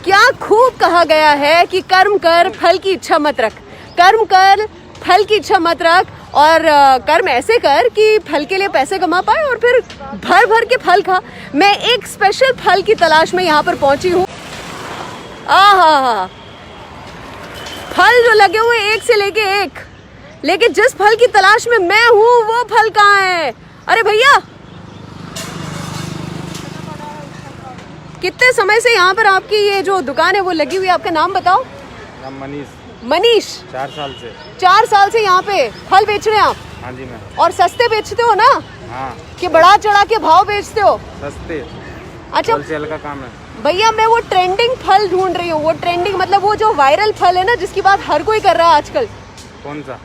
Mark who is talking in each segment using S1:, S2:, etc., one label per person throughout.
S1: क्या खूब कहा गया है कि कर्म कर फल की इच्छा मत रख, कर्म कर फल की इच्छा मत रख, और कर्म ऐसे कर कि फल के लिए पैसे कमा पाए और फिर भर भर के फल खा। मैं एक स्पेशल फल की तलाश में यहाँ पर पहुंची हूँ। आहा, फल जो लगे हुए एक से लेके एक, लेकिन जिस फल की तलाश में मैं हूँ वो फल कहाँ है? अरे भैया, कितने समय से यहाँ पर आपकी ये जो दुकान है वो लगी हुई है? आपका नाम बताओ।
S2: नाम मनीष।
S1: मनीष,
S2: 4 साल से।
S1: 4 साल से यहाँ पे फल बेच रहे हैं आप?
S2: हाँ जी मैम।
S1: और सस्ते बेचते हो ना?
S2: हाँ।
S1: कि बढ़ा चढ़ा के भाव बेचते हो?
S2: सस्ते।
S1: अच्छा,
S2: होलसेल का काम है
S1: भैया मैं वो ट्रेंडिंग फल ढूंढ रही हूँ। वो ट्रेंडिंग मतलब वो जो वायरल फल है ना, जिसकी बात हर कोई कर रहा है आजकल।
S2: कौन सा?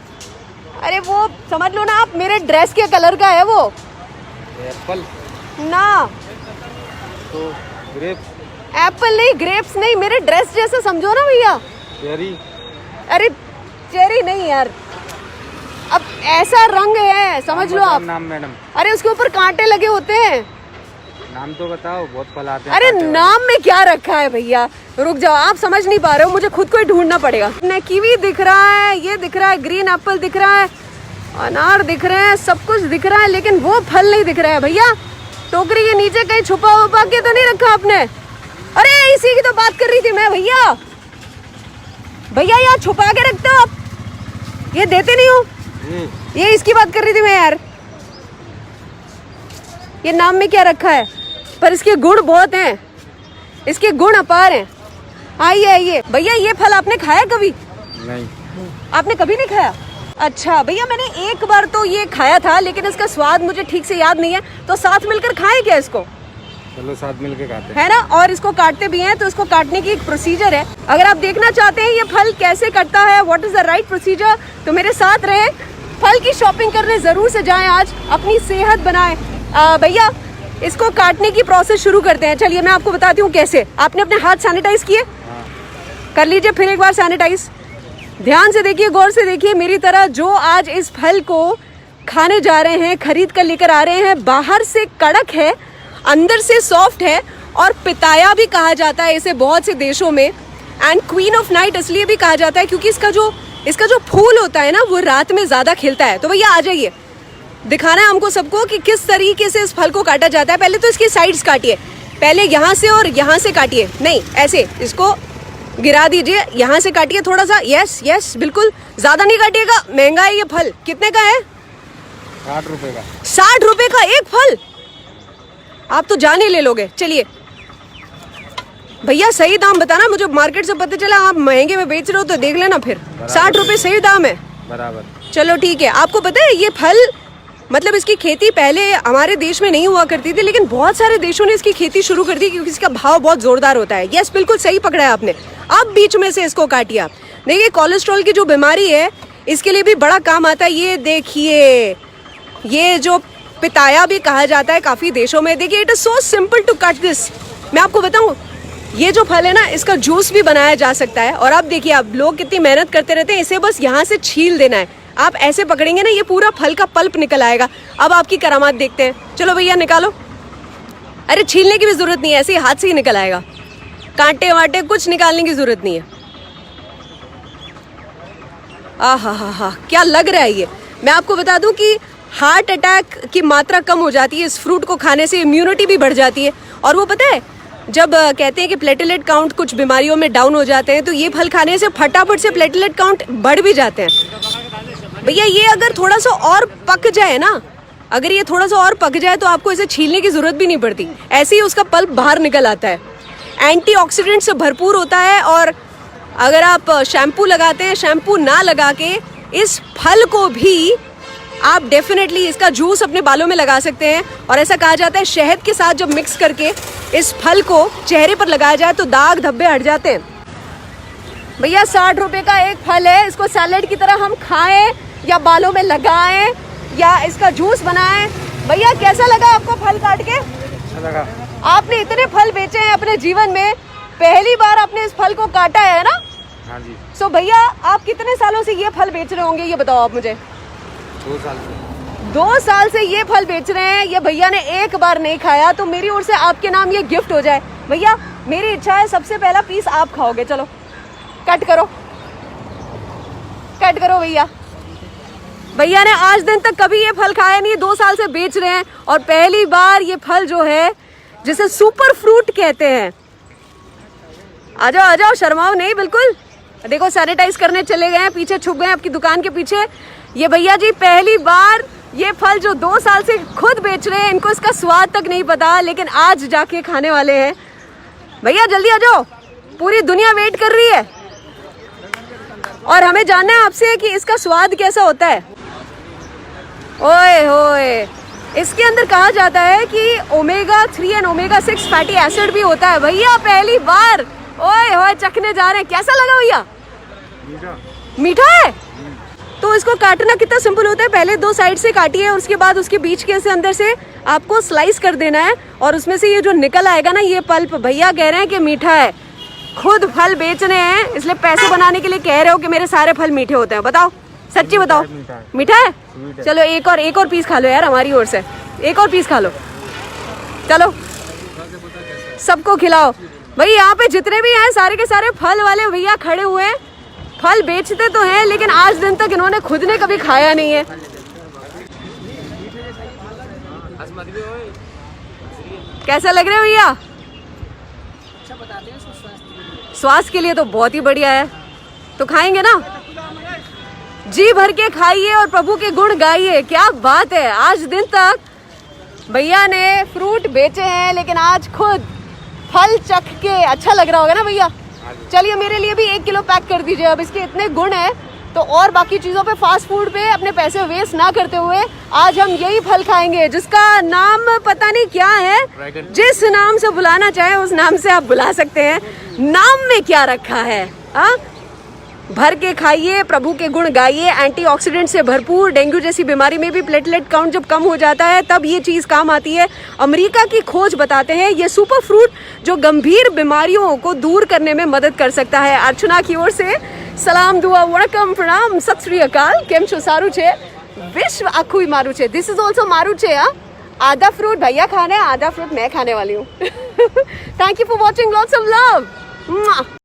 S1: अरे वो समझ लो ना आप, मेरे ड्रेस के कलर का है वो।
S2: एप्पल
S1: ना,
S2: तो ग्रेप।
S1: एप्पल नहीं, ग्रेप्स नहीं, मेरे ड्रेस जैसा समझो ना भैया।
S2: चेरी।
S1: अरे चेरी नहीं यार, अब ऐसा रंग है, समझ लो आप।
S2: नाम मैडम?
S1: अरे उसके ऊपर कांटे लगे होते हैं।
S2: नाम तो बताओ, बहुत फल आते हैं।
S1: अरे नाम में क्या रखा है भैया? रुक जाओ, आप समझ नहीं पा रहे हो, मुझे खुद को ही ढूंढना पड़ेगा। कीवी दिख रहा है, ये दिख रहा है, ग्रीन एप्पल दिख रहा है, अनार दिख रहे हैं, सब कुछ दिख रहा है, लेकिन वो फल नहीं दिख रहा है भैया। टोकरी के नीचे कहीं छुपा उपा के तो नहीं रखा आपने? अरे इसी की तो बात कर रही थी मैं भैया। भैया यहाँ छुपा के रखते हो आप, ये देते नहीं हो? ये इसकी बात कर रही थी मैं यार। ये नाम में क्या रखा है? पर इसके गुण बहुत हैं, इसके गुण अपार हैं। आइए आइए भैया, ये फल आपने खाया कभी?
S2: नहीं।
S1: आपने कभी नहीं खाया? अच्छा भैया, मैंने एक बार तो ये खाया था, लेकिन इसका स्वाद मुझे ठीक से याद नहीं है, तो साथ मिलकर खाएं क्या इसको?
S2: चलो साथ मिलके खाते
S1: है ना। और इसको काटते भी हैं, तो इसको काटने की एक प्रोसीजर है। अगर आप देखना चाहते हैं ये फल कैसे कटता है, what is the right procedure, तो मेरे साथ रहे। फल की शॉपिंग करने जरूर से जाएं आज, अपनी सेहत बनाएं। भैया इसको काटने की प्रोसेस शुरू करते हैं। चलिए मैं आपको बताती हूँ कैसे। आपने अपने हाथ सैनिटाइज किए?
S2: हाँ।
S1: कर लीजिए फिर एक बार सैनिटाइज। ध्यान से देखिए, गौर से देखिए मेरी तरह। जो आज इस फल को खाने जा रहे हैं, खरीद कर लेकर आ रहे हैं, बाहर से कड़क है, अंदर से सॉफ्ट है, और पिताया भी कहा जाता है इसे बहुत से देशों में। एंड क्वीन ऑफ नाइट इसलिए भी कहा जाता है क्योंकि इसका जो फूल होता है ना, वो रात में ज्यादा खिलता है। तो भैया आ जाइए, दिखाना है हमको सबको कि किस तरीके से इस फल को काटा जाता है। पहले तो इसकी साइड्स काटिए, पहले यहाँ से और यहाँ से काटिए, नहीं ऐसे इसको गिरा दीजिए, यहाँ से काटिए थोड़ा सा। यस यस, बिल्कुल, ज्यादा नहीं काटिएगा, महंगा है ये फल। कितने का है?
S2: 60 रुपए का।
S1: 60 रुपए का एक फल? आप तो जान ही ले लोगे। चलिए भैया सही दाम बताना मुझे, मार्केट से पता चला आप महंगे में बेच रहे हो तो देख लेना फिर। 60 रुपए सही दाम है?
S2: बराबर।
S1: चलो ठीक है। आपको पता है ये फल, मतलब इसकी खेती पहले हमारे देश में नहीं हुआ करती थी, लेकिन बहुत सारे देशों ने इसकी खेती शुरू कर दी क्योंकि इसका भाव बहुत जोरदार होता है। यस, बिल्कुल सही पकड़ा है आपने। अब बीच में से इसको काटिए आप। देखिए कोलेस्ट्रॉल की जो बीमारी है, इसके लिए भी बड़ा काम आता है। ये देखिए, ये जो पिताया भी कहा जाता है काफी देशों में। देखिए it is so simple to cut this. मैं आपको बताऊं, ये जो फल है ना, इसका जूस भी बनाया जा सकता है। और अब देखिए, आप लोग कितनी मेहनत करते रहते हैं, इसे बस यहाँ से छील देना है। आप ऐसे पकड़ेंगे ना, ये पूरा फल का पल्प निकल आएगा। अब आपकी करामात देखते हैं। चलो भैया निकालो। अरे छीलने की भी जरूरत नहीं है, ऐसे ही हाथ से ही निकल आएगा, कांटे वाटे कुछ निकालने की जरूरत नहीं है। आहा, क्या लग रहा है ये। मैं आपको बता दूं कि हार्ट अटैक की मात्रा कम हो जाती है इस फ्रूट को खाने से, इम्यूनिटी भी बढ़ जाती है। और वो पता है, जब कहते हैं कि प्लेटलेट काउंट कुछ बीमारियों में डाउन हो जाते हैं, तो ये फल खाने से फटाफट से प्लेटलेट काउंट बढ़ भी जाते हैं। भैया ये अगर थोड़ा सा और पक जाए ना, अगर ये थोड़ा सा और पक जाए तो आपको इसे छीलने की जरूरत भी नहीं पड़ती, ऐसे ही उसका पल्प बाहर निकल आता है। एंटीऑक्सीडेंट से भरपूर होता है। और अगर आप शैम्पू लगाते हैं, शैम्पू ना लगा के इस फल को भी आप डेफिनेटली इसका जूस अपने बालों में लगा सकते हैं। और ऐसा कहा जाता है शहद के साथ जब मिक्स करके इस फल को चेहरे पर लगाया जाए तो दाग धब्बे हट जाते हैं। भैया 60 रुपए का एक फल है, इसको सैलेड की तरह हम खाएं या बालों में लगाएं या इसका जूस बनाएं। भैया कैसा लगा आपको फल काट के?
S2: अच्छा लगा।
S1: आपने इतने फल बेचे हैं अपने जीवन में, पहली बार आपने इस फल को काटा है ना?
S2: हाँ जी।
S1: सो भैया आप कितने सालों से ये फल बेच रहे होंगे, ये बताओ आप मुझे।
S2: 2 साल से।
S1: 2 साल से ये फल बेच रहे हैं। ये भैया ने एक बार नहीं खाया, तो मेरी ओर से आपके नाम ये गिफ्ट हो जाए। भैया मेरी इच्छा है सबसे पहला पीस आप खाओगे। चलो कट करो, कट करो भैया। भैया ने आज दिन तक कभी ये फल खाया नहीं, 2 साल से बेच रहे हैं और पहली बार ये फल जो है जिसे सुपर फ्रूट कहते हैं। आ जाओ आ जाओ, शर्माओ नहीं बिल्कुल। देखो सैनिटाइज करने चले गए हैं, पीछे छुप गए हैं आपकी दुकान के पीछे। ये भैया जी पहली बार ये फल जो 2 साल से खुद बेच रहे हैं, इनको इसका स्वाद तक नहीं पता, लेकिन आज जाके खाने वाले हैं। भैया जल्दी आ जाओ, पूरी दुनिया वेट कर रही है और हमें जानना है आपसे कि इसका स्वाद कैसा होता है। ओए होए, इसके अंदर कहा जाता है कि omega 3 and omega 6 fatty acid भी होता है। भैया पहली बार ओए होए चखने जा रहे हैं, कैसा लगा भैया?
S2: मीठा
S1: मीठा है। तो इसको काटना कितना सिंपल होता है, पहले 2 साइड से काटिए और उसके बाद उसके बीच के से अंदर से आपको स्लाइस कर देना है और उसमें से ये जो निकल आएगा ना ये पल्प, भैया कह रहे हैं कि मीठा है। खुद फल बेच रहे हैं इसलिए पैसे बनाने के लिए कह रहे हो कि मेरे सारे फल मीठे होते हैं। बताओ सच्ची बताओ, मीठा है? चलो एक और पीस खा लो यार, हमारी ओर से एक और पीस खा लो। चलो सबको खिलाओ भाई। यहाँ पे जितने भी हैं सारे के सारे फल वाले भैया खड़े हुए हैं। फल बेचते तो हैं लेकिन आज दिन तक इन्होंने खुद ने कभी खाया नहीं है। कैसा लग रहा है भैया? स्वास्थ्य के लिए तो बहुत ही बढ़िया है, तो खाएंगे ना? जी भर के खाइए और प्रभु के गुण गाइए। क्या बात है, आज दिन तक भैया ने फ्रूट बेचे हैं लेकिन आज खुद फल चख के अच्छा लग रहा होगा ना भैया? चलिए मेरे लिए भी 1 किलो पैक कर दीजिए। अब इसके इतने गुण हैं तो और बाकी चीज़ों पे, फास्ट फूड पे अपने पैसे वेस्ट ना करते हुए आज हम यही फल खाएंगे जिसका नाम पता नहीं क्या है। जिस नाम से बुलाना चाहे उस नाम से आप बुला सकते हैं। नाम में क्या रखा है? भर के खाइए, प्रभु के गुण गाइए। एंटीऑक्सीडेंट से भरपूर, डेंगू जैसी बीमारी में भी प्लेटलेट काउंट जब कम हो जाता है तब ये चीज़ काम आती है। अमेरिका की खोज बताते हैं ये सुपर फ्रूट जो गंभीर बीमारियों को दूर करने में मदद कर सकता है। अर्चना की ओर से सलाम, दुआ, वणकम, प्रणाम, सत श्री अकाल। केम छो? सारू छे? विश्व आखुई मारू छे। दिस इज ऑल्सो मारू छे। आधा फ्रूट भैया खाना है, आधा फ्रूट मैं खाने वाली हूँ। Thank you for watching, lots of love.